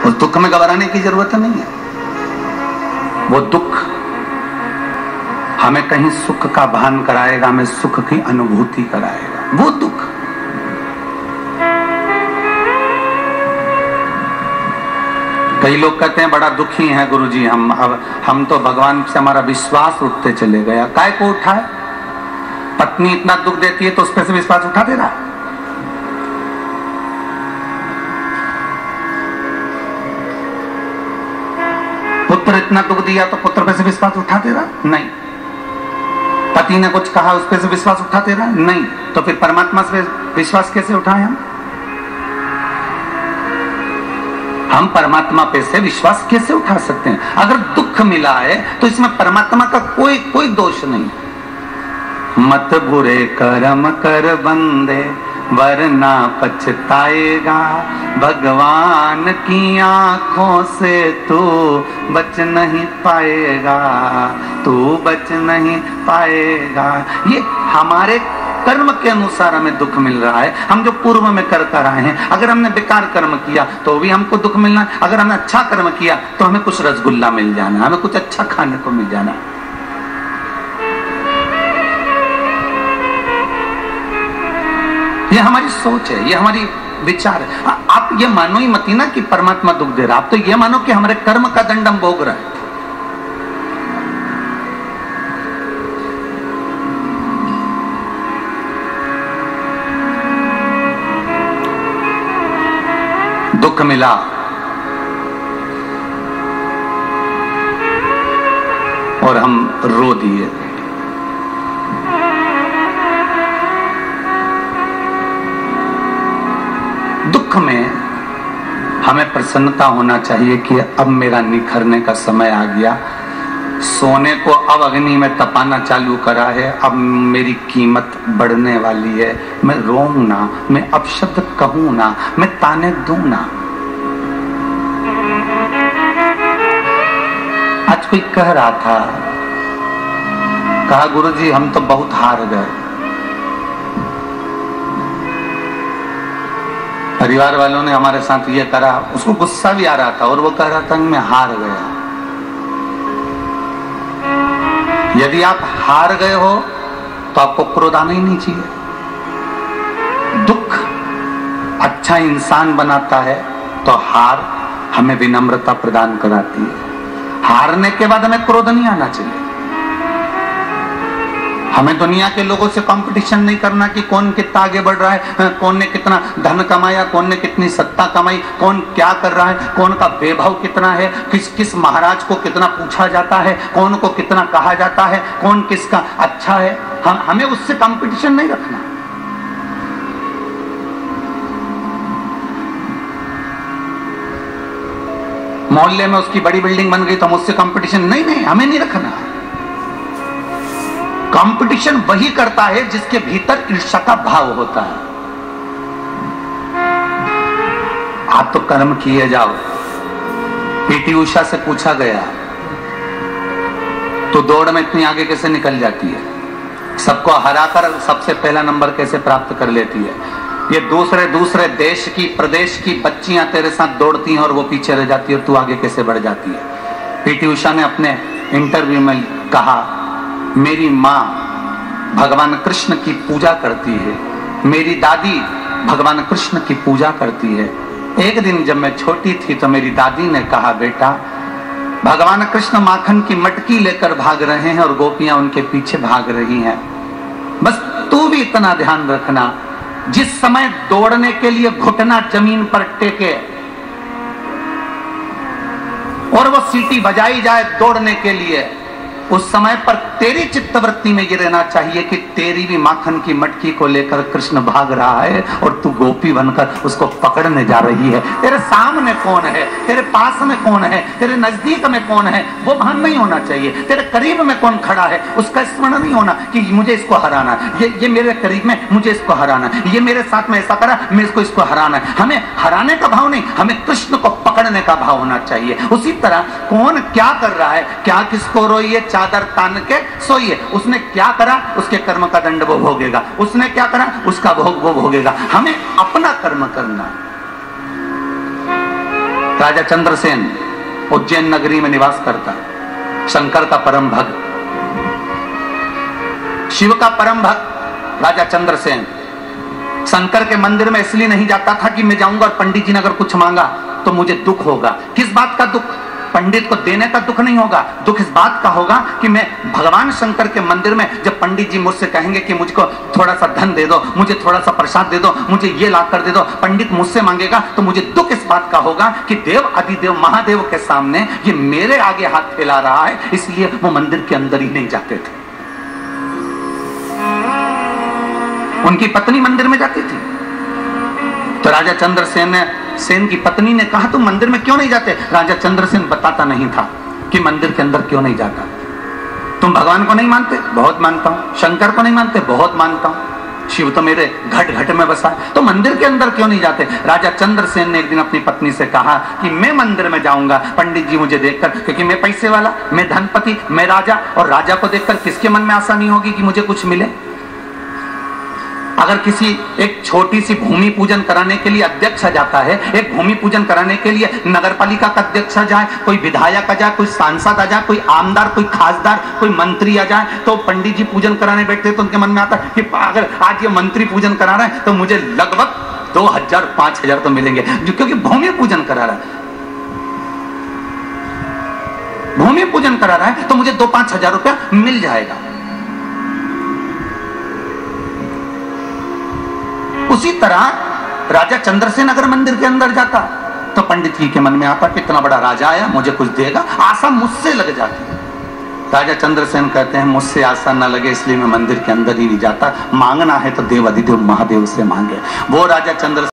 उस दुख में घबराने की जरूरत नहीं है। वो दुख हमें कहीं सुख का भान कराएगा, हमें सुख की अनुभूति कराएगा। वो दुख कई लोग कहते हैं बड़ा दुखी हैं गुरुजी हम तो भगवान से हमारा विश्वास उठते चले गया। काय को उठा है? पत्नी इतना दुख देती है तो उस पर से विश्वास उठा दे रहा है। पुत्र इतना दुख दिया तो पुत्र पे से विश्वास उठा दे रहा? नहीं। पति ने कुछ कहा उस पे से विश्वास उठा दे रहा? नहीं। तो फिर परमात्मा से विश्वास कैसे उठाए हम परमात्मा पे से विश्वास कैसे उठा सकते हैं? अगर दुख मिला है तो इसमें परमात्मा का कोई दोष नहीं। मत बुरे कर्म कर बंदे वरना पछताएगा, भगवान की आंखों से तू बच नहीं पाएगा, तू बच नहीं पाएगा। ये हमारे कर्म के अनुसार हमें दुख मिल रहा है। हम जो पूर्व में कर आए हैं, अगर हमने बेकार कर्म किया तो भी हमको दुख मिलना है, अगर हमने अच्छा कर्म किया तो हमें कुछ रसगुल्ला मिल जाना, हमें कुछ अच्छा खाने को मिल जाना। ये हमारी सोच है, ये हमारी विचार है। आप ये मानो ही मत ना कि परमात्मा दुख दे रहा, आप तो ये मानो कि हमारे कर्म का दंड हम भोग रहा है। दुख मिला और हम रो दिए। दुख में हमें प्रसन्नता होना चाहिए कि अब मेरा निखरने का समय आ गया। सोने को अब अग्नि में तपाना चालू करा है, अब मेरी कीमत बढ़ने वाली है। मैं रोऊं ना, मैं अपशब्द कहूं ना, मैं ताने दूं ना। आज कोई कह रहा था, कहा गुरुजी हम तो बहुत हार गए। परिवार वालों ने हमारे साथ ये करा, उसको गुस्सा भी आ रहा था और वो कह रहा था मैं हार गया। यदि आप हार गए हो तो आपको क्रोध आना ही नहीं चाहिए। दुख अच्छा इंसान बनाता है तो हार हमें विनम्रता प्रदान कराती है। हारने के बाद हमें क्रोध नहीं आना चाहिए। हमें दुनिया के लोगों से कंपटीशन नहीं करना कि कौन कितना आगे बढ़ रहा है, कौन ने कितना धन कमाया, कौन ने कितनी सत्ता कमाई, कौन क्या कर रहा है, कौन का वैभव कितना है, किस किस महाराज को कितना पूछा जाता है, कौन को कितना कहा जाता है, कौन किसका अच्छा है। हमें उससे कंपटीशन नहीं रखना। मोहल्ले में उसकी बड़ी बिल्डिंग बन गई तो हम उससे कंपटीशन नहीं, हमें नहीं रखना। कंपटीशन वही करता है जिसके भीतर ईर्ष्या का भाव होता है। आप तो कर्म किए जाओ। पीटी उषा से पूछा गया तो दौड़ में इतनी आगे कैसे निकल जाती है, सबको हराकर सबसे पहला नंबर कैसे प्राप्त कर लेती है। ये दूसरे देश की प्रदेश की बच्चियां तेरे साथ दौड़ती हैं और वो पीछे रह जाती है और तू आगे कैसे बढ़ जाती है। पीटी उषा ने अपने इंटरव्यू में कहा, मेरी माँ भगवान कृष्ण की पूजा करती है, मेरी दादी भगवान कृष्ण की पूजा करती है। एक दिन जब मैं छोटी थी तो मेरी दादी ने कहा, बेटा भगवान कृष्ण माखन की मटकी लेकर भाग रहे हैं और गोपियां उनके पीछे भाग रही हैं। बस तू भी इतना ध्यान रखना, जिस समय दौड़ने के लिए घुटना जमीन पर टेके और वो सीटी बजाई जाए दौड़ने के लिए, उस समय पर तेरी चित्तवृत्ति में ये रहना चाहिए कि तेरी भी माखन की मटकी को लेकर कृष्ण भाग रहा है और तू गोपी बनकर उसको पकड़ने जा रही है। तेरे सामने कौन है, तेरे पास में कौन है, तेरे नजदीक में कौन है, वो भान नहीं होना चाहिए। तेरे करीब में कौन खड़ा है उसका स्मरण नहीं होना कि मुझे इसको हराना है, ये मेरे करीब में मुझे इसको हराना है, ये मेरे साथ में ऐसा करा मैं इसको हराना है। हमें हराने का भाव नहीं, हमें कृष्ण को पकड़ने का भाव होना चाहिए। उसी तरह कौन क्या कर रहा है, क्या किसको रोइए चादर तान के सोइए, उसने क्या करा उसके कर्म का दंड वो भोगेगा, उसने क्या करा उसका भोग वो भोगेगा। हमें अपना कर्म करना। राजा चंद्रसेन उज्जैन नगरी में निवास करता, शंकर का परम भक्त, शिव का परम भक्त राजा चंद्रसेन शंकर के मंदिर में इसलिए नहीं जाता था कि मैं जाऊंगा और पंडित जी ने अगर कुछ मांगा तो मुझे दुख होगा। किस बात का दुख? पंडित को देने का दुख नहीं होगा, दुख इस बात का होगा कि मैं भगवान शंकर के मंदिर में जब पंडित जी मुझसे कहेंगे कि मुझको थोड़ा सा धन दे दो, मुझे थोड़ा सा प्रसाद दे दो, मुझे ये ला कर दे दो, पंडित मुझसे मांगेगा तो मुझे दुख इस बात का होगा कि देव अधिदेव महादेव के सामने ये मेरे आगे हाथ फैला रहा है, इसलिए वो मंदिर के अंदर ही नहीं जाते थे। उनकी पत्नी मंदिर में जाती थी तो राजा चंद्रसेन ने सेन की पत्नी ने कहा तुम मंदिर में क्यों नहीं जाते? राजा चंद्रसेन बताता नहीं था कि मंदिर के अंदर क्यों नहीं जाता। तुम भगवान को नहीं मानते? बहुत मानता हूं। शंकर को नहीं मानते? बहुत मानता हूं। शिव तो मेरे घट घट में बसा है, तो मंदिर के अंदर क्यों नहीं जाते? राजा चंद्रसेन ने एक दिन अपनी पत्नी से कहा कि मैं मंदिर में जाऊंगा पंडित जी मुझे देखकर, क्योंकि मैं पैसे वाला, मैं धनपति, मैं राजा, और राजा को देखकर किसके मन में आशा नहीं होगी कि मुझे कुछ मिले। अगर किसी एक छोटी सी भूमि पूजन कराने के लिए अध्यक्ष जाता है, एक भूमि पूजन कराने के लिए नगर पालिका का अध्यक्ष जाए, कोई विधायक आ जाए, कोई सांसद आ जाए, कोई आमदार, कोई खासदार, कोई मंत्री आ जाए, तो पंडित जी पूजन कराने बैठते तो उनके मन में आता कि अगर आज ये मंत्री पूजन करा रहा है तो मुझे लगभग 2000-5000 तो मिलेंगे, क्योंकि भूमि पूजन करा रहा है। भूमि पूजन करा रहा है तो मुझे 2-5 हजार रुपया मिल जाएगा। उसी तरह राजा चंद्रसेन अगर मंदिर के अंदर जाता तो पंडित जी के मन में आता कितना बड़ा राजा आया, मुझे कुछ देगा, आशा मुझसे लग जाती। राजा चंद्रसेन कहते हैं मुझसे आशा न लगे इसलिए मैं मंदिर के अंदर ही नहीं जाता, मांगना है तो देव अधिदेव महादेव से मांगे। वो राजा चंद्रसेन